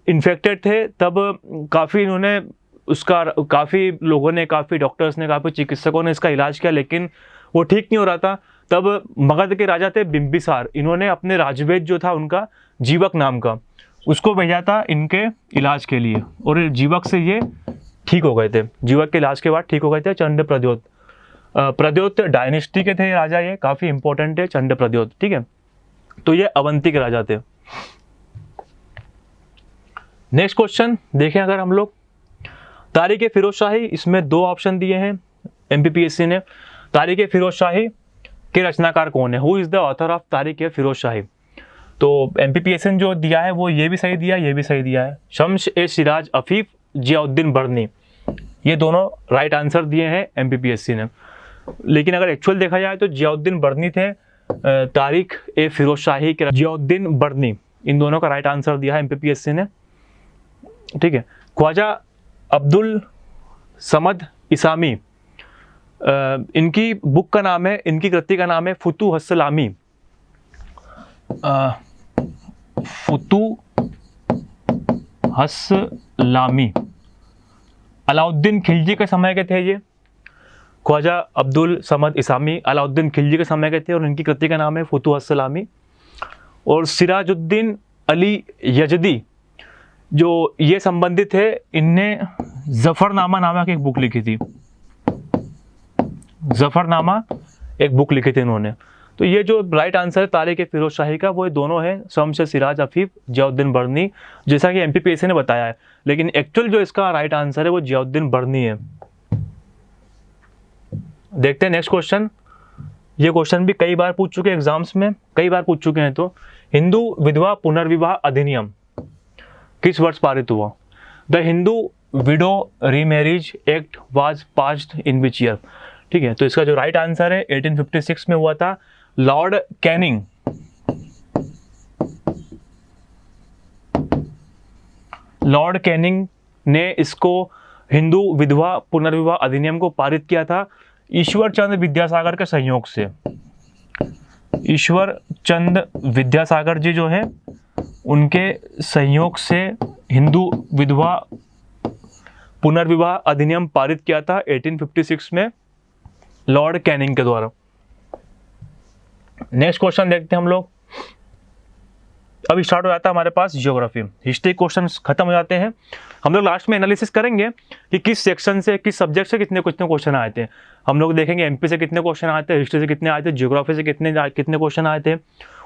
इन्फेक्टेड थे, तब काफ़ी इन्होंने उसका काफ़ी लोगों ने, काफ़ी डॉक्टर्स ने, काफ़ी चिकित्सकों ने इसका इलाज किया, लेकिन वो ठीक नहीं हो रहा था। तब मगध के राजा थे बिंबिसार, इन्होंने अपने राजवैद्य जो था उनका जीवक नाम का, उसको भेजा था इनके इलाज के लिए और जीवक से ये ठीक हो गए थे। जीवक के इलाज के बाद ठीक हो गए थे चंड प्रद्योत। प्रद्योत डायनेस्टी के थे राजा, ये काफ़ी इंपॉर्टेंट है चंड प्रद्योत, ठीक है। तो ये अवंती के राजा थे। नेक्स्ट क्वेश्चन देखें अगर हम लोग, तारीख फिरोज शाही, इसमें 2 ऑप्शन दिए हैं एमपीपीएससी ने। तारीख फिरोज शाही के रचनाकार कौन है? Who is the author of तारीख फिरोज शाही? तो एमपीपीएससी ने जो दिया है वो ये भी सही दिया, ये भी सही दिया है। शम्स ए सिराज अफीफ, जियाउद्दीन बर्नी, ये दोनों राइट आंसर दिए हैं एमपीपीएससी ने। लेकिन अगर एक्चुअल देखा जाए तो जियाउद्दीन बर्नी थे, तारीख ए फिरोज शाही के जियाउद्दीन बर्नी, इन दोनों का राइट आंसर दिया है एमपीपीएससी ने, ठीक है। ख्वाजा अब्दुल समद इसामी, इनकी बुक का नाम है, इनकी कृति का नाम है फुतुहस लामी। फुतुहस लामी अलाउद्दीन खिलजी के समय के थे ये। ख्वाजा अब्दुल समद इसामी अलाउद्दीन खिलजी के समय के थे और इनकी कृति का नाम है फुतुहस लामी। और सिराजुद्दीन अली यजदी जो ये संबंधित है, इनने जफरनामा नामक एक बुक लिखी थी। जफरनामा एक बुक लिखी थी इन्होंने। तो ये जो राइट आंसर है तारीख फिरोज शाही का, वो दोनों है शम्स सिराज अफीफ, जियाउद्दीन बर्नी, जैसा कि एमपीपीएससी ने बताया है। लेकिन एक्चुअल जो इसका राइट आंसर है वो जियाउद्दीन बर्नी है। देखते हैं नेक्स्ट क्वेश्चन। ये क्वेश्चन भी कई बार पूछ चुके हैं एग्जाम्स में, कई बार पूछ चुके हैं। तो हिंदू विधवा पुनर्विवाह अधिनियम किस वर्ष पारित हुआ? The Hindu window remarriage act was passed in which year? ठीक है, तो इसका जो राइट आंसर है 1856 में हुआ था। लॉर्ड कैनिंग, लॉर्ड कैनिंग ने इसको हिंदू विधवा पुनर्विवाह अधिनियम को पारित किया था ईश्वर चंद्र विद्यासागर के सहयोग से। ईश्वर चंद्र विद्यासागर जी जो है उनके सहयोग से हिंदू विधवा पुनर्विवाह अधिनियम पारित किया था 1856 में लॉर्ड कैनिंग के द्वारा। नेक्स्ट क्वेश्चन देखते हैं हम लोग। अब स्टार्ट हो जाता है हमारे पास ज्योग्राफी। हिस्ट्री क्वेश्चंस खत्म हो जाते हैं। हम लोग लास्ट में एनालिसिस करेंगे कि किस सेक्शन से, किस सब्जेक्ट से कितने क्वेश्चन आए थे। हम लोग देखेंगे एमपी से कितने क्वेश्चन आए थे, हिस्ट्री से कितने आए थे, ज्योग्राफी से कितने क्वेश्चन आए थे।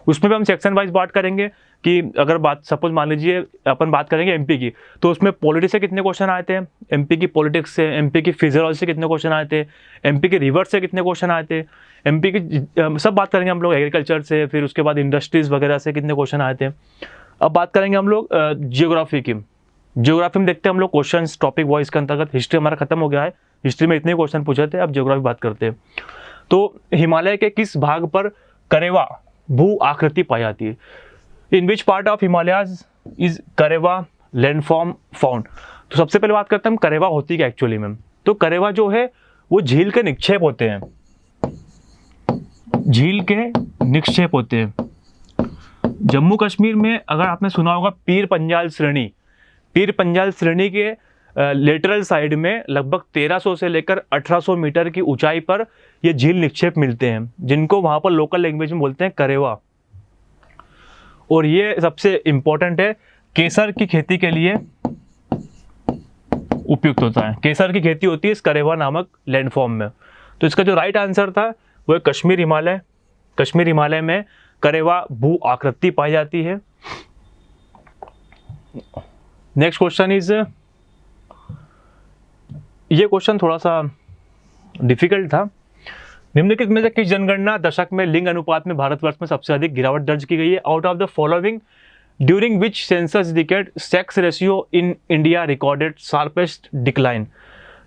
उसमें भी हम सेक्शन वाइज बात करेंगे कि अगर बात सपोज मान लीजिए अपन बात करेंगे एमपी की, तो उसमें पॉलिटी से कितने क्वेश्चन आए थे, एमपी की पॉलिटिक्स से, एमपी की फिजियोलॉजी से कितने क्वेश्चन आए थे, एमपी के रिवर से कितने क्वेश्चन आए थे, एमपी की सब बात करेंगे हम लोग एग्रीकल्चर से, फिर उसके बाद इंडस्ट्रीज़ वगैरह से कितने क्वेश्चन आए थे। अब बात करेंगे हम लोग जियोग्राफी की। जियोग्राफी में देखते हैं हम लोग क्वेश्चंस टॉपिक वाइज के अंतर्गत। हिस्ट्री हमारा खत्म हो गया है, हिस्ट्री में इतने क्वेश्चन पूछे थे, अब जियोग्राफी बात करते हैं। तो हिमालय के किस भाग पर करेवा भू आकृति पाई जाती है? In which part of Himalayas is Karewa landform found? तो सबसे पहले बात करते हैं हम करेवा होती है एक्चुअली में। तो करेवा जो है वो झील के निक्षेप होते हैं, झील के निक्षेप होते हैं। जम्मू कश्मीर में अगर आपने सुना होगा पीर पंजाल श्रेणी, पीर पंजाल श्रेणी के लेटरल साइड में लगभग 1300 से लेकर 1800 मीटर की ऊंचाई पर ये झील निक्षेप मिलते हैं, जिनको वहां पर लोकल लैंग्वेज में बोलते हैं करेवा। और ये सबसे इंपॉर्टेंट है, केसर की खेती के लिए उपयुक्त होता है। केसर की खेती होती है इस करेवा नामक लैंडफॉर्म में। तो इसका जो राइट आंसर था वो है कश्मीर हिमालय। कश्मीर हिमालय में करेवा भू आकृति पाई जाती है। नेक्स्ट क्वेश्चन इज, ये क्वेश्चन थोड़ा सा डिफिकल्ट था। निम्नलिखित में से किस जनगणना दशक में लिंग अनुपात में भारतवर्ष में सबसे अधिक गिरावट दर्ज की गई है? Out of the following during which census decade sex ratio in India recorded sharpest decline?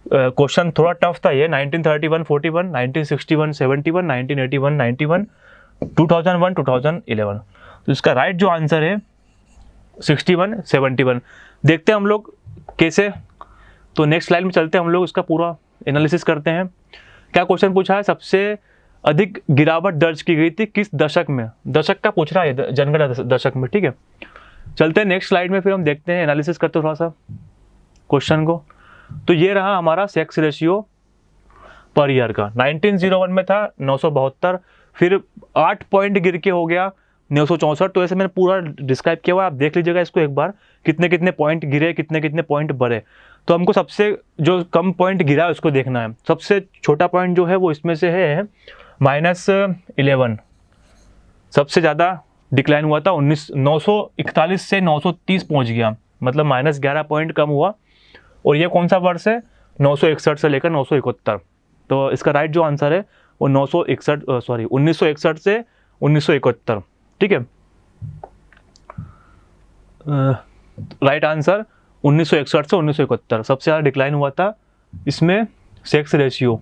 Question थोड़ा टफ था ये। 1931 41, 1961 71, 1981 91, 2001 2011। तो इसका राइट जो आंसर है 61 71। देखते हैं हम लोग कैसे। तो नेक्स्ट स्लाइड में चलते हैं हम लोग, इसका पूरा एनालिसिस करते हैं। क्या क्वेश्चन पूछा है? सबसे अधिक गिरावट दर्ज की गई थी किस दशक में? दशक का पूछ रहा है, जनगणना दशक में, ठीक है। चलते हैं नेक्स्ट स्लाइड में, फिर हम देखते हैं, एनालिसिस करते हैं थोड़ा सा क्वेश्चन को। तो ये रहा हमारा सेक्स रेशियो पर ईयर का। 1901 में था 972, फिर 8 पॉइंट गिर के हो गया 964। तो ऐसे मैंने पूरा डिस्क्राइब किया हुआ, आप देख लीजिएगा इसको एक बार, कितने कितने पॉइंट गिरे, कितने कितने पॉइंट बढ़े। तो हमको सबसे जो कम पॉइंट गिरा है उसको देखना है। सबसे छोटा पॉइंट जो है वो इसमें से है -11। सबसे ज़्यादा डिक्लाइन हुआ था 941 से 930 पहुंच गया, मतलब -11 पॉइंट कम हुआ। और ये कौन सा वर्ष है? 961 से लेकर 971। तो इसका राइट जो आंसर है वो 1961 से 1971, ठीक है। राइट आंसर 1961 से 1971 सबसे ज़्यादा डिक्लाइन हुआ था इसमें सेक्स रेशियो।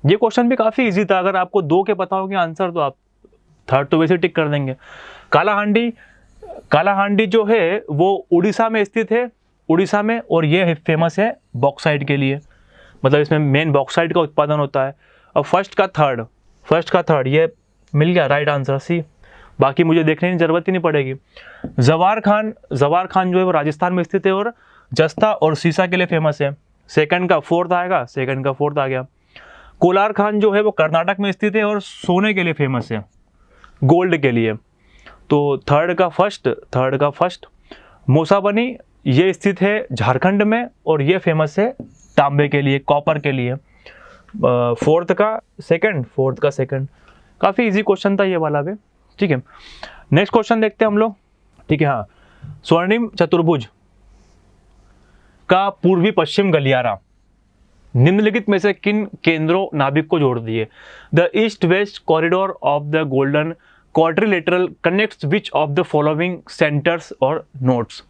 ये क्वेश्चन भी काफ़ी इजी था, अगर आपको 2 के पता होंगे आंसर तो आप थर्ड तो वैसे टिक कर देंगे। कालाहांडी जो है वो उड़ीसा में स्थित है, उड़ीसा में, और ये फेमस है बॉक्साइट के लिए, मतलब इसमें मेन बॉक्साइट का उत्पादन होता है। और फर्स्ट का थर्ड ये मिल गया राइट आंसर सी। बाकी मुझे देखने की जरूरत ही नहीं पड़ेगी। जवार खान जो है वो राजस्थान में स्थित है और जस्ता और सीसा के लिए फेमस है। सेकंड का फोर्थ आ गया। कोलार खान जो है वो कर्नाटक में स्थित है और सोने के लिए फेमस है, गोल्ड के लिए। तो थर्ड का फर्स्ट। मोसाबनी ये स्थित है झारखंड में और ये फेमस है तांबे के लिए, कॉपर के लिए। फोर्थ का सेकंड। काफ़ी इजी क्वेश्चन था ये वाला भी, ठीक है। नेक्स्ट क्वेश्चन देखते हैं हम लोग, ठीक है। हाँ, स्वर्णिम चतुर्भुज का पूर्वी पश्चिम गलियारा निम्नलिखित में से किन केंद्रों नाभिक को जोड़ती है? The east west corridor of the golden quadrilateral connects which of the following centres और नोड्स?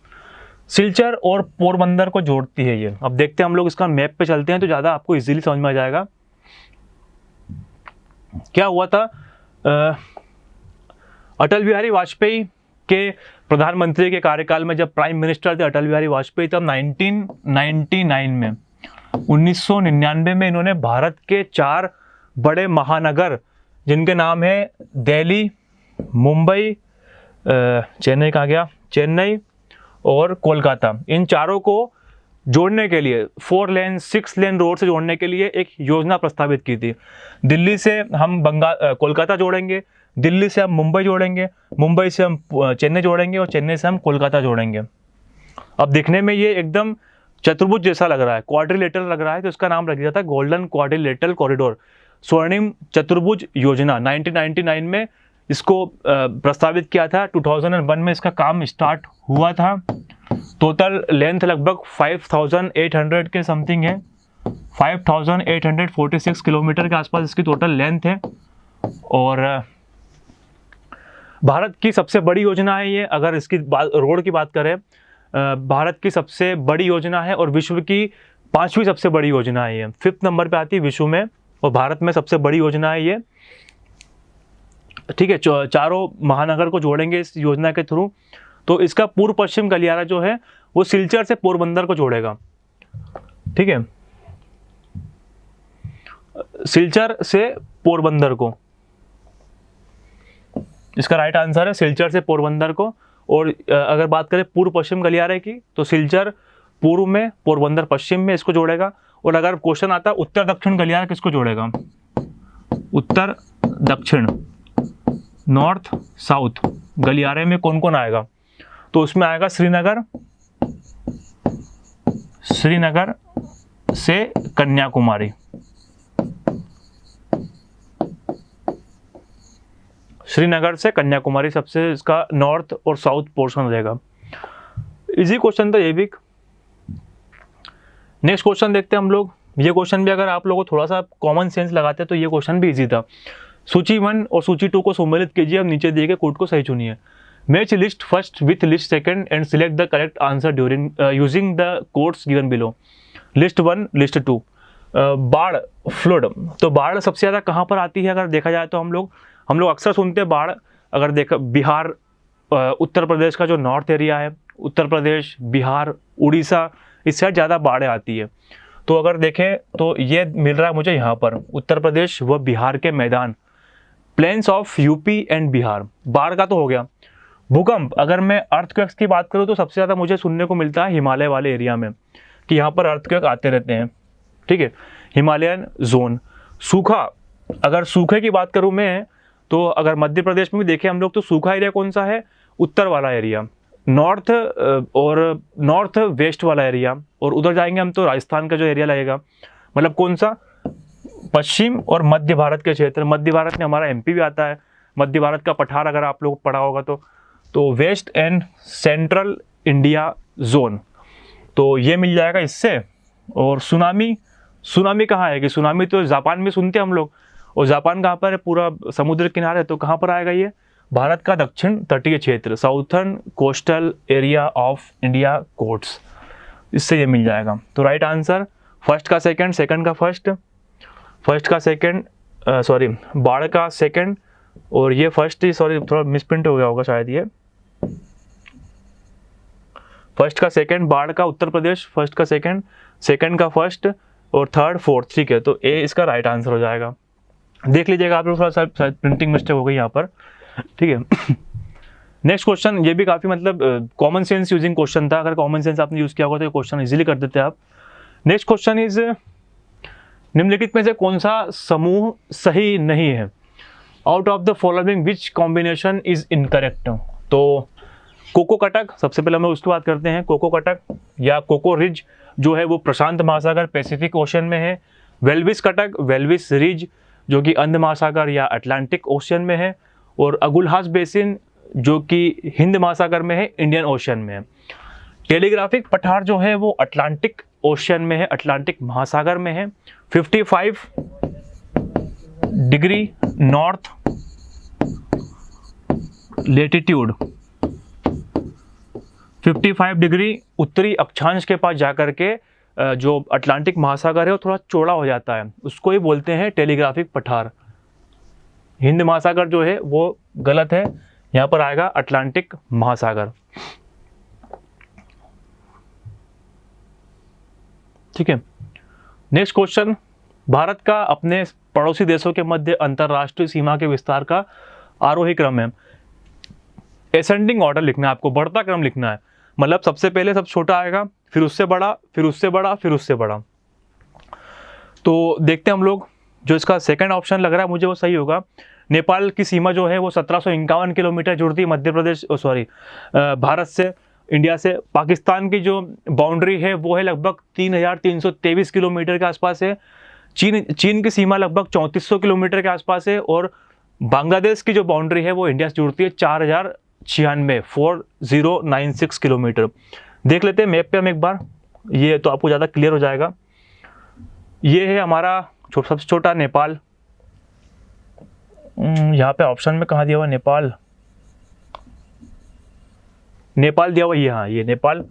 सिलचर और पोरबंदर को जोड़ती है ये। अब देखते हैं हम लोग, इसका मैप पे चलते हैं तो ज़्यादा आपको इजीली समझ में आ जाएगा। क्या हुआ था, अटल बिहारी वाजपेयी के प्रधानमंत्री के कार्यकाल में जब प्राइम मिनिस्टर थे अटल बिहारी वाजपेयी, तब 1999 में इन्होंने भारत के 4 बड़े महानगर जिनके नाम है दिल्ली, मुंबई, चेन्नई और कोलकाता, इन चारों को जोड़ने के लिए 4 लेन 6 लेन रोड से जोड़ने के लिए एक योजना प्रस्तावित की थी। दिल्ली से हम कोलकाता जोड़ेंगे, दिल्ली से हम मुंबई जोड़ेंगे, मुंबई से हम चेन्नई जोड़ेंगे और चेन्नई से हम कोलकाता जोड़ेंगे। अब दिखने में ये एकदम चतुर्भुज जैसा लग रहा है, क्वाड्रिलेटरल लग रहा है, तो इसका नाम रख दिया था गोल्डन क्वाड्रिलेटरल कॉरिडोर। स्वर्णिम चतुर्भुज योजना 1999 में इसको प्रस्तावित किया था। 2001 में इसका काम स्टार्ट हुआ था। टोटल लेंथ लगभग 5800 के समथिंग है 5846 किलोमीटर के आसपास इसकी टोटल लेंथ है। और भारत की सबसे बड़ी योजना है ये। अगर इसकी बात रोड की बात करें, भारत की सबसे बड़ी योजना है और विश्व की 5वीं सबसे बड़ी योजना है ये। 5th नंबर पे आती है विश्व में और भारत में सबसे बड़ी योजना है ये। ठीक है, चारों महानगर को जोड़ेंगे इस योजना के थ्रू। तो इसका पूर्व पश्चिम गलियारा जो है वो सिलचर से पोरबंदर को जोड़ेगा। ठीक है, सिलचर से पोरबंदर को, इसका राइट आंसर है सिलचर से पोरबंदर को। और अगर बात करें पूर्व पश्चिम गलियारे की तो सिलचर पूर्व में, पोरबंदर पश्चिम में इसको जोड़ेगा। और अगर क्वेश्चन आता है उत्तर दक्षिण गलियारा किसको जोड़ेगा, उत्तर दक्षिण, नॉर्थ साउथ गलियारे में कौन कौन आएगा, तो उसमें आएगा श्रीनगर, श्रीनगर से कन्याकुमारी, श्रीनगर से कन्याकुमारी सबसे इसका नॉर्थ और साउथ पोर्शन रहेगा। इजी क्वेश्चन था ये भी। नेक्स्ट क्वेश्चन देखते हैं हम लोग। ये क्वेश्चन भी अगर आप लोगों को थोड़ा सा कॉमन सेंस लगाते हैं तो ये क्वेश्चन भी इजी था। सूची 1 और सूची 2 को सम्मिलित कीजिए, अब नीचे दिए गए कोड को सही चुनिए। Match list first with list second and select the correct answer during using the codes given below. List 1, list 2। बाढ़, फ्लड, तो बाढ़ सबसे ज़्यादा कहाँ पर आती है अगर देखा जाए तो हम लोग अक्सर सुनते हैं बाढ़। अगर देखा बिहार, उत्तर प्रदेश का जो नॉर्थ एरिया है, उत्तर प्रदेश, बिहार, उड़ीसा, इस साइड ज़्यादा बाढ़ें आती है। तो अगर देखें तो ये मिल रहा है मुझे यहाँ पर उत्तर प्रदेश व बिहार के मैदान, plains of UP and Bihar. बाढ़ का तो हो गया। भूकंप, अगर मैं अर्थक्वेक्स की बात करूँ तो सबसे ज़्यादा मुझे सुनने को मिलता है हिमालय वाले एरिया में कि यहाँ पर अर्थक्वेक आते रहते हैं। ठीक है, हिमालयन जोन। सूखा, अगर सूखे की बात करूँ मैं तो अगर मध्य प्रदेश में भी देखें हम लोग तो सूखा एरिया कौन सा है, उत्तर वाला एरिया, नॉर्थ और नॉर्थ वेस्ट वाला एरिया। और उधर जाएंगे हम तो राजस्थान का जो एरिया लगेगा, मतलब कौन सा, पश्चिम और मध्य भारत के क्षेत्र। मध्य भारत में हमारा एमपी भी आता है। मध्य भारत का पठार अगर आप लोग पढ़ा होगा तो west and central India zone, तो ये मिल जाएगा इससे। और सुनामी, सुनामी कहाँ आएगी, सुनामी तो जापान में सुनते हैं हम लोग, और जापान कहाँ पर है, पूरा समुद्र किनारे, तो कहाँ पर आएगा ये, भारत का दक्षिण तटीय क्षेत्र, southern coastal area of India coasts, इससे ये मिल जाएगा। तो राइट आंसर फर्स्ट का सेकंड, सेकंड का फर्स्ट, फर्स्ट का सेकंड, सॉरी बाढ़ का सेकंड, और ये फर्स्ट ही, सॉरी थोड़ा मिसप्रिंट हो गया होगा शायद, ये फर्स्ट का सेकंड, बाढ़ का उत्तर प्रदेश, फर्स्ट का सेकंड, सेकंड का फर्स्ट, और थर्ड फोर्थ। ठीक है, तो ए इसका राइट आंसर हो जाएगा। देख लीजिएगा आप लोग, थोड़ा सा प्रिंटिंग मिस्टेक हो गई यहाँ पर। ठीक है, नेक्स्ट क्वेश्चन, ये भी काफ़ी मतलब कॉमन सेंस यूजिंग क्वेश्चन था। अगर कॉमन सेंस आपने यूज़ किया होगा तो ये क्वेश्चन इजीली कर देते आप। नेक्स्ट क्वेश्चन इज, निम्नलिखित में से कौन सा समूह सही नहीं है, out of the following which combination is incorrect. तो कोको कटक, सबसे पहले हम उसकी बात करते हैं। कोको कटक या कोको रिज जो है वो प्रशांत महासागर पैसिफिक ओशन में है। वेल्विस कटक, वेल्विस रिज जो कि अंध महासागर या अटलांटिक ओशन में है। और अगुलहास बेसिन जो कि हिंद महासागर में है, इंडियन ओशन में है। टेलीग्राफिक पठार जो है वो अटलांटिक ओशन में है, अटलांटिक महासागर में है। 55 डिग्री नॉर्थ लेटीट्यूड, 55 डिग्री उत्तरी अक्षांश के पास जाकर के जो अटलांटिक महासागर है वो थोड़ा चौड़ा हो जाता है, उसको ही बोलते हैं टेलीग्राफिक पठार। हिंद महासागर जो है वो गलत है, यहाँ पर आएगा अटलांटिक महासागर। ठीक है, नेक्स्ट क्वेश्चन, भारत का अपने पड़ोसी देशों के मध्य अंतरराष्ट्रीय सीमा के विस्तार का आरोही क्रम है। एसेंडिंग ऑर्डर लिखना है आपको, बढ़ता क्रम लिखना है, मतलब सबसे पहले सब छोटा आएगा, फिर उससे बड़ा, फिर उससे बड़ा, फिर उससे बड़ा। तो देखते हैं हम लोग, जो इसका सेकंड ऑप्शन लग रहा है मुझे वो सही होगा। नेपाल की सीमा जो है वो 1751 किलोमीटर जुड़ती है मध्य प्रदेश, भारत से, इंडिया से। पाकिस्तान की जो बाउंड्री है वो है लगभग 3323 किलोमीटर के आसपास है। चीन की सीमा लगभग 3400 किलोमीटर के आसपास है। और बांग्लादेश की जो बाउंड्री है वो इंडिया से जुड़ती है 4096 किलोमीटर। देख लेते हैं मैप पे हम एक बार, ये तो आपको ज़्यादा क्लियर हो जाएगा। ये है हमारा सबसे छोटा नेपाल। यहाँ पे ऑप्शन में कहाँ दिया हुआ नेपाल, नेपाल दिया हुआ ये, हाँ ये नेपाल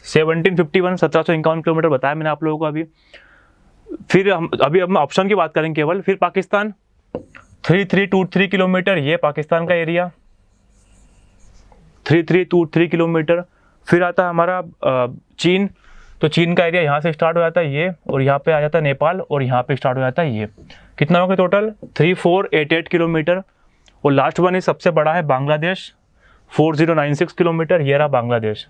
1751 1751 किलोमीटर बताया मैंने आप लोगों को अभी। फिर हम अभी हम ऑप्शन की बात करेंगे केवल। फिर पाकिस्तान 3323 किलोमीटर, ये पाकिस्तान का एरिया 3323 किलोमीटर। फिर आता है हमारा चीन, तो चीन का एरिया यहाँ से स्टार्ट हो जाता है ये, और यहाँ पे आ जाता है नेपाल, और यहाँ पे स्टार्ट हो जाता है ये। कितना हो गया टोटल 3488 किलोमीटर। और लास्ट वन सबसे बड़ा है बांग्लादेश 4096 किलोमीटर, ये रहा बांग्लादेश,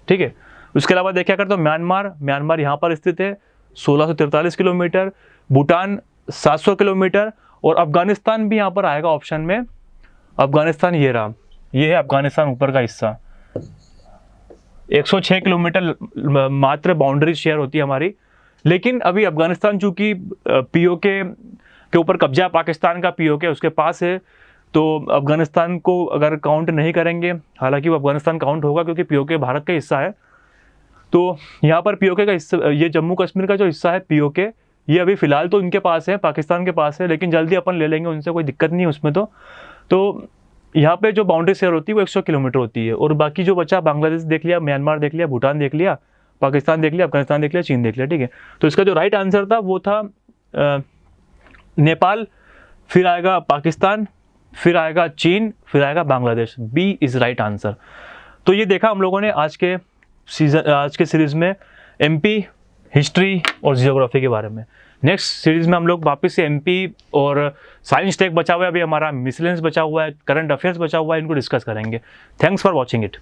ठीक है। उसके अलावा देखा कर तो म्यांमार यहाँ पर स्थित है 1643 किलोमीटर, भूटान 700 किलोमीटर, और अफगानिस्तान भी यहाँ पर आएगा ऑप्शन में। अफगानिस्तान ये रहा, ये है अफगानिस्तान ऊपर का हिस्सा, 106 किलोमीटर मात्र बाउंड्री शेयर होती है हमारी। लेकिन अभी अफगानिस्तान चूंकि पीओके के ऊपर कब्जा पाकिस्तान का, पीओके उसके पास है, तो अफगानिस्तान को अगर काउंट नहीं करेंगे, हालांकि वो अफगानिस्तान काउंट होगा क्योंकि पीओके भारत का हिस्सा है। तो यहाँ पर पीओके का हिस्सा, ये जम्मू कश्मीर का जो हिस्सा है पीओके, ये अभी फिलहाल तो इनके पास है, पाकिस्तान के पास है, लेकिन जल्दी अपन ले लेंगे उनसे, कोई दिक्कत नहीं है उसमें। तो यहाँ पे जो बाउंड्री शेयर होती है वो 100 किलोमीटर होती है। और बाकी जो बचा, बांग्लादेश देख लिया, म्यांमार देख लिया, भूटान देख लिया, पाकिस्तान देख लिया, अफगानिस्तान देख लिया, चीन देख लिया, ठीक है। तो इसका जो राइट आंसर था वो था नेपाल, फिर आएगा पाकिस्तान, फिर आएगा चीन, फिर आएगा Bangladesh. B is right answer. तो ये देखा हम लोगों ने आज के सीरीज में एमपी, हिस्ट्री और जियोग्राफी के बारे में। नेक्स्ट सीरीज में हम लोग वापस से एमपी और साइंस टेक बचा हुआ है, अभी हमारा मिसलेंस बचा हुआ है, करंट अफेयर्स बचा हुआ है, इनको डिस्कस करेंगे। Thanks for watching it.